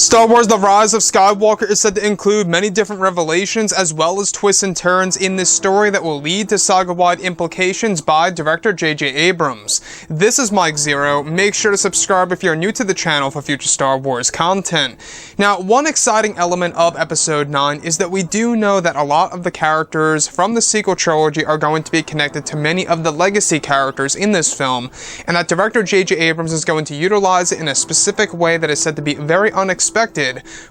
Star Wars The Rise of Skywalker is said to include many different revelations as well as twists and turns in this story that will lead to saga-wide implications by director J.J. Abrams. This is Mike Zero. Make sure to subscribe if you're new to the channel for future Star Wars content. Now, one exciting element of Episode 9 is that we do know that a lot of the characters from the sequel trilogy are going to be connected to many of the legacy characters in this film, and that director J.J. Abrams is going to utilize it in a specific way that is said to be very unexpected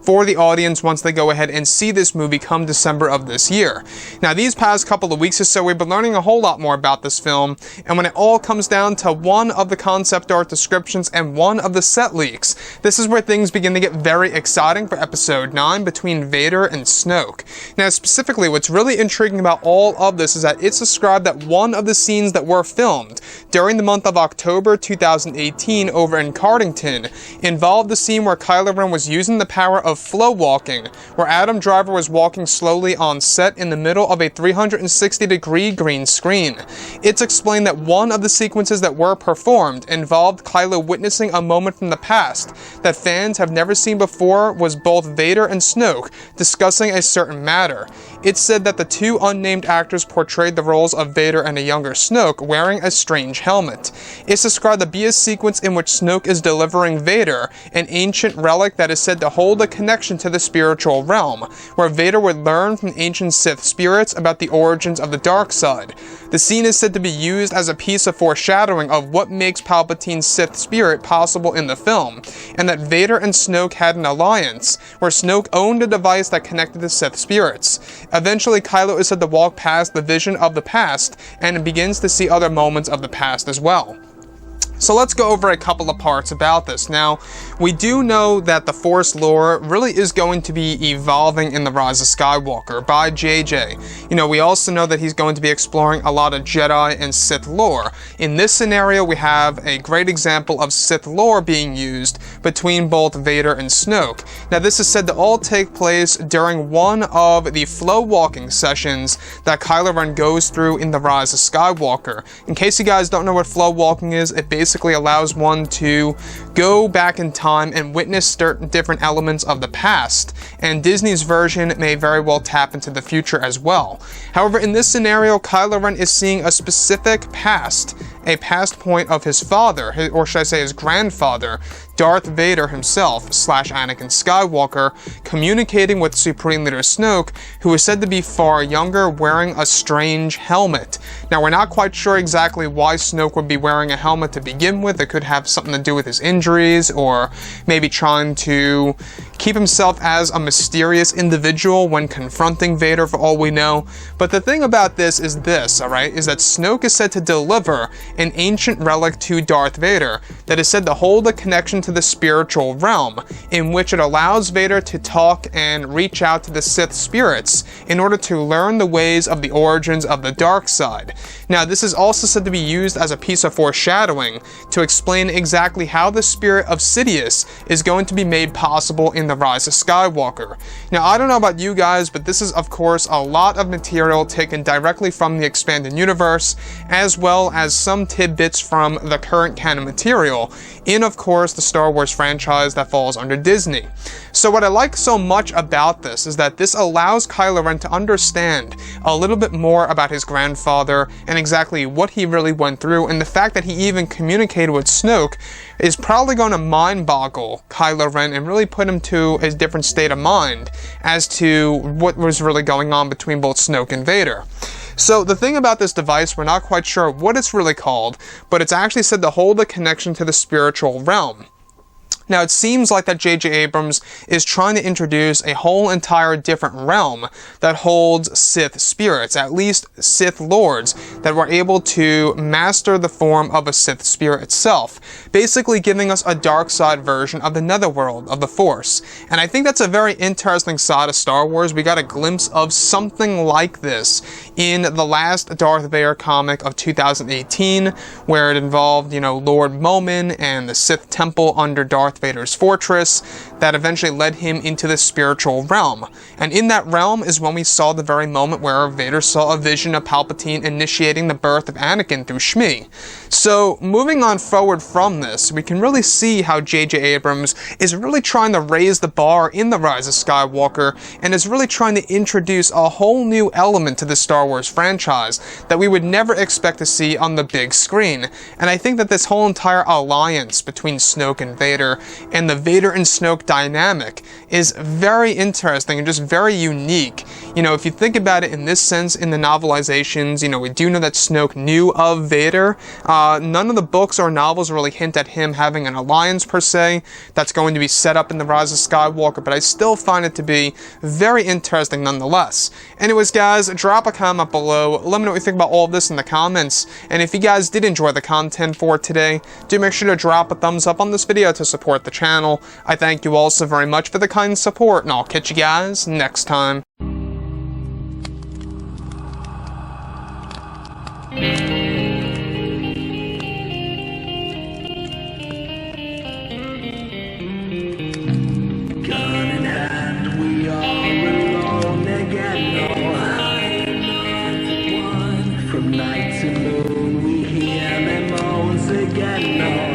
for the audience once they go ahead and see this movie come December of this year. Now, these past couple of weeks or so, we've been learning a whole lot more about this film, and when it all comes down to one of the concept art descriptions and one of the set leaks, this is where things begin to get very exciting for Episode 9 between Vader and Snoke. Now, specifically, what's really intriguing about all of this is that it's described that one of the scenes that were filmed during the month of October 2018 over in Cardington involved the scene where Kylo Ren was using the power of flow walking, where Adam Driver was walking slowly on set in the middle of a 360-degree green screen. It's explained that one of the sequences that were performed involved Kylo witnessing a moment from the past that fans have never seen before, was both Vader and Snoke discussing a certain matter. It's said that the two unnamed actors portrayed the roles of Vader and a younger Snoke wearing a strange helmet. It's described to be a sequence in which Snoke is delivering Vader an ancient relic that is said to hold a connection to the spiritual realm, where Vader would learn from ancient Sith spirits about the origins of the dark side. The scene is said to be used as a piece of foreshadowing of what makes Palpatine's Sith spirit possible in the film, and that Vader and Snoke had an alliance, where Snoke owned a device that connected the Sith spirits. Eventually, Kylo is said to walk past the vision of the past, and begins to see other moments of the past as well. So let's go over a couple of parts about this. Now, we do know that the Force lore really is going to be evolving in The Rise of Skywalker by JJ. We also know that he's going to be exploring a lot of Jedi and Sith lore. In this scenario, we have a great example of Sith lore being used between both Vader and Snoke. Now, this is said to all take place during one of the flow walking sessions that Kylo Ren goes through in The Rise of Skywalker. In case you guys don't know what flow walking is, it basically allows one to go back in time and witness certain different elements of the past, and Disney's version may very well tap into the future as well. However, in this scenario, Kylo Ren is seeing a specific past, a past point of his father, or should I say his grandfather, Darth Vader himself, / Anakin Skywalker, communicating with Supreme Leader Snoke, who is said to be far younger, wearing a strange helmet. Now, we're not quite sure exactly why Snoke would be wearing a helmet to begin with. It could have something to do with his injuries, or maybe trying to keep himself as a mysterious individual when confronting Vader, for all we know. But the thing about this, alright, is that Snoke is said to deliver an ancient relic to Darth Vader that is said to hold a connection to the spiritual realm, in which it allows Vader to talk and reach out to the Sith spirits in order to learn the ways of the origins of the dark side. Now, this is also said to be used as a piece of foreshadowing to explain exactly how the spirit of Sidious is going to be made possible in The Rise of Skywalker. Now, I don't know about you guys, but this is, of course, a lot of material taken directly from the expanded universe, as well as some tidbits from the current canon material in, of course, the Star Wars franchise that falls under Disney. So what I like so much about this is that this allows Kylo Ren to understand a little bit more about his grandfather and exactly what he really went through, and the fact that he even communicated with Snoke is probably going to mind-boggle Kylo Ren and really put him to a different state of mind as to what was really going on between both Snoke and Vader. So the thing about this device, we're not quite sure what it's really called, but it's actually said to hold a connection to the spiritual realm. Now, it seems like that J.J. Abrams is trying to introduce a whole entire different realm that holds Sith spirits, at least Sith lords, that were able to master the form of a Sith spirit itself, basically giving us a dark side version of the netherworld of the Force. And I think that's a very interesting side of Star Wars. We got a glimpse of something like this in the last Darth Vader comic of 2018, where it involved, Lord Momin and the Sith Temple under Darth Vader's fortress. that eventually led him into the spiritual realm. And in that realm is when we saw the very moment where Vader saw a vision of Palpatine initiating the birth of Anakin through Shmi. So, moving on forward from this, we can really see how J.J. Abrams is really trying to raise the bar in The Rise of Skywalker, and is really trying to introduce a whole new element to the Star Wars franchise that we would never expect to see on the big screen. And I think that this whole entire alliance between Snoke and Vader, and the Vader and Snoke dynamic, is very interesting and just very unique. You know, if you think about it in this sense, in the novelizations, you know, we do know that Snoke knew of Vader. None of the books or novels really hint at him having an alliance per se that's going to be set up in The Rise of Skywalker, but I still find it to be very interesting nonetheless. Anyways guys, drop a comment below, let me know what you think about all of this in the comments, and if you guys did enjoy the content for today, do make sure to drop a thumbs up on this video to support the channel. I thank you all so very much for the kind support, and I'll catch you guys next time. From night to moon, we hear them moans again. No.